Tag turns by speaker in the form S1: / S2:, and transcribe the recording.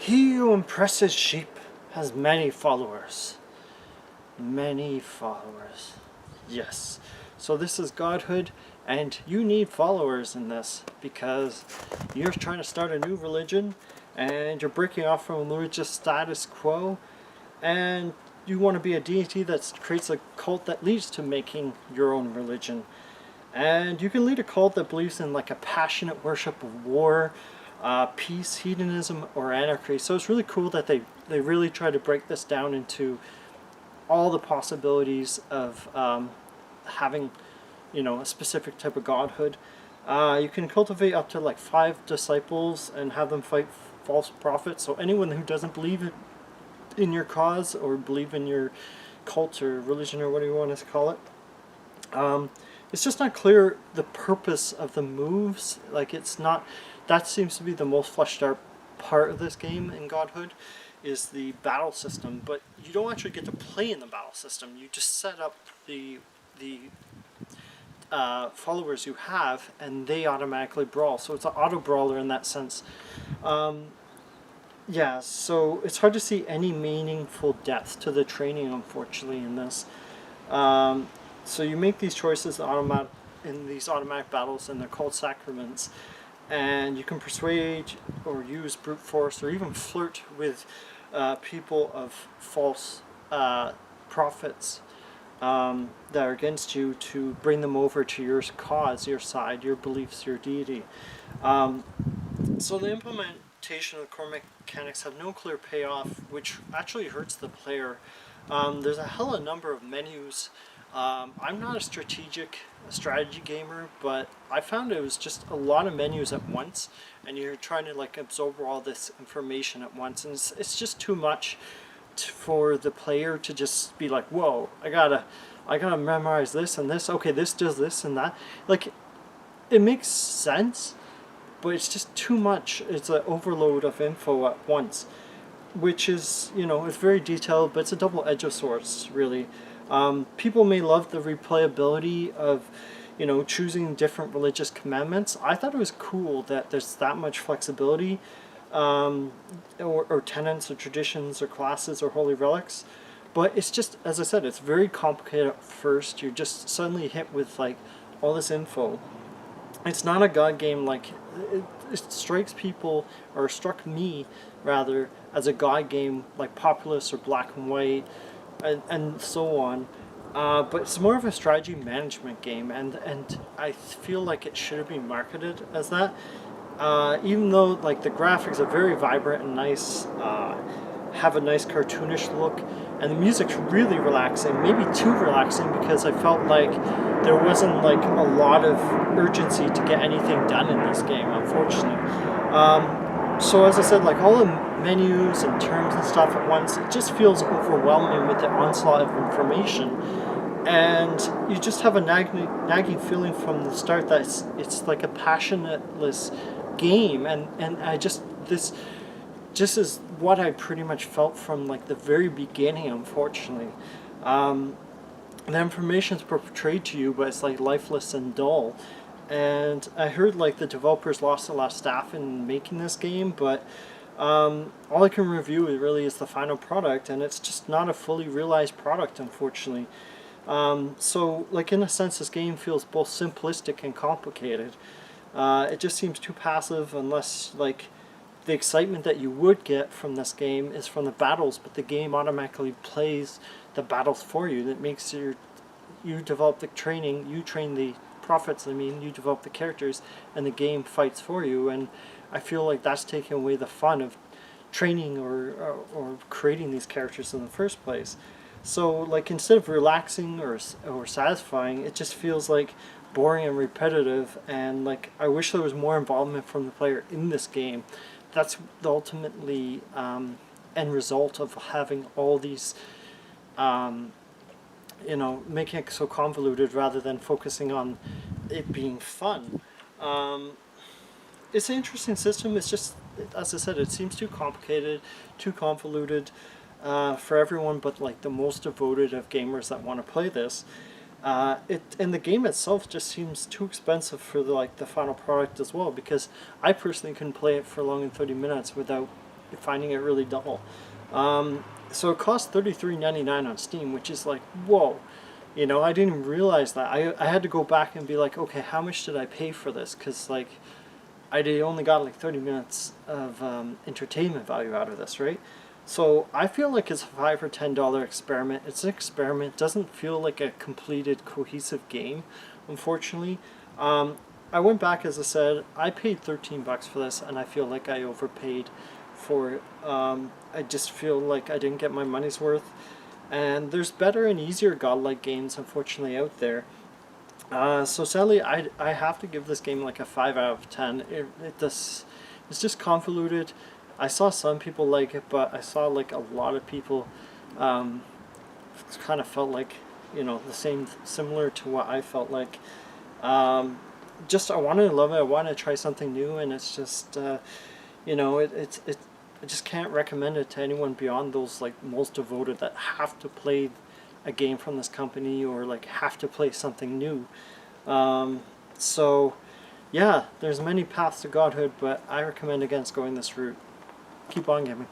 S1: He who impresses sheep has many followers. Many followers. Yes. So this is Godhood, and you need followers in this because you're trying to start a new religion and you're breaking off from religious status quo, and you want to be a deity that creates a cult that leads to making your own religion. And you can lead a cult that believes in like a passionate worship of war, peace, hedonism, or anarchy. So it's really cool that they really try to break this down into all the possibilities of having, a specific type of godhood. You can cultivate up to like 5 disciples and have them fight false prophets. So anyone who doesn't believe in your cause or believe in your cult or religion or whatever you want to call it, it's just not clear the purpose of the moves. Like, it's not, that seems to be the most fleshed out part of this game in Godhood, is the battle system, but you don't actually get to play in the battle system. You just set up the followers you have, and they automatically brawl. So it's an auto brawler in that sense. Yeah, so it's hard to see any meaningful depth to the training, unfortunately, in this. So you make these choices in these automatic battles, and they're called sacraments, and you can persuade or use brute force or even flirt with people of false prophets that are against you to bring them over to your cause, your side, your beliefs, your deity. So the implementation of the core mechanics have no clear payoff, which actually hurts the player. There's a hella number of menus. I'm not a strategy gamer, but I found it was just a lot of menus at once, and you're trying to like absorb all this information at once, and it's just too much for the player to just be like, whoa, I gotta memorize this and this, okay, this does this and that. Like, it makes sense, but it's just too much. It's an overload of info at once, which is, it's very detailed, but it's a double-edged sword, really. People may love the replayability of, choosing different religious commandments. I thought it was cool that there's that much flexibility, or tenets or traditions or classes or holy relics. But it's just, as I said, it's very complicated at first. You're just suddenly hit with like all this info. It's not a god game. Like, it strikes people, or struck me rather, as a god game like Populous or Black and White, and so on. But it's more of a strategy management game, and I feel like it should have been marketed as that. Even though like the graphics are very vibrant and nice, have a nice cartoonish look, and the music's really relaxing, maybe too relaxing, because I felt like there wasn't like a lot of urgency to get anything done in this game, unfortunately. So as I said, like all the menus and terms and stuff at once, it just feels overwhelming with the onslaught of information, and you just have a nagging feeling from the start that it's like a passionateless game, and this is what I pretty much felt from like the very beginning, unfortunately. The information is portrayed to you, but it's like lifeless and dull. And I heard like the developers lost a lot of staff in making this game, but all I can review really is the final product, and it's just not a fully realized product, unfortunately. So like in a sense, this game feels both simplistic and complicated. It just seems too passive, unless like the excitement that you would get from this game is from the battles, but the game automatically plays the battles for you. That makes you develop the training, you train the prophets, you develop the characters, and the game fights for you. And I feel like that's taking away the fun of training or creating these characters in the first place. So like, instead of relaxing or satisfying, it just feels like boring and repetitive, and like I wish there was more involvement from the player in this game. That's the ultimately end result of having all these, making it so convoluted rather than focusing on it being fun. It's an interesting system. It's just, as I said, it seems too complicated, too convoluted for everyone but like the most devoted of gamers that want to play this. And the game itself just seems too expensive for the final product as well, because I personally couldn't play it for long than 30 minutes without finding it really dull. So it costs $33.99 on Steam, which is like, whoa. You know, I didn't even realize that. I had to go back and be like, okay, how much did I pay for this? Because, like, I only got like 30 minutes of entertainment value out of this, right? So I feel like it's a $5 or $10 experiment. It's an experiment. It doesn't feel like a completed, cohesive game, unfortunately. I went back, as I said, I paid $13 for this, and I feel like I overpaid for it. I just feel like I didn't get my money's worth. And there's better and easier godlike games, unfortunately, out there. So sadly, I have to give this game like a 5 out of 10. It's just convoluted. I saw some people like it, but I saw like a lot of people kind of felt like, you know, similar to what I felt like. Just I wanted to love it. I wanted to try something new, and it's just you know, I just can't recommend it to anyone beyond those like most devoted that have to play a game from this company or like have to play something new. So yeah, there's many paths to godhood, but I recommend against going this route. Keep on gaming.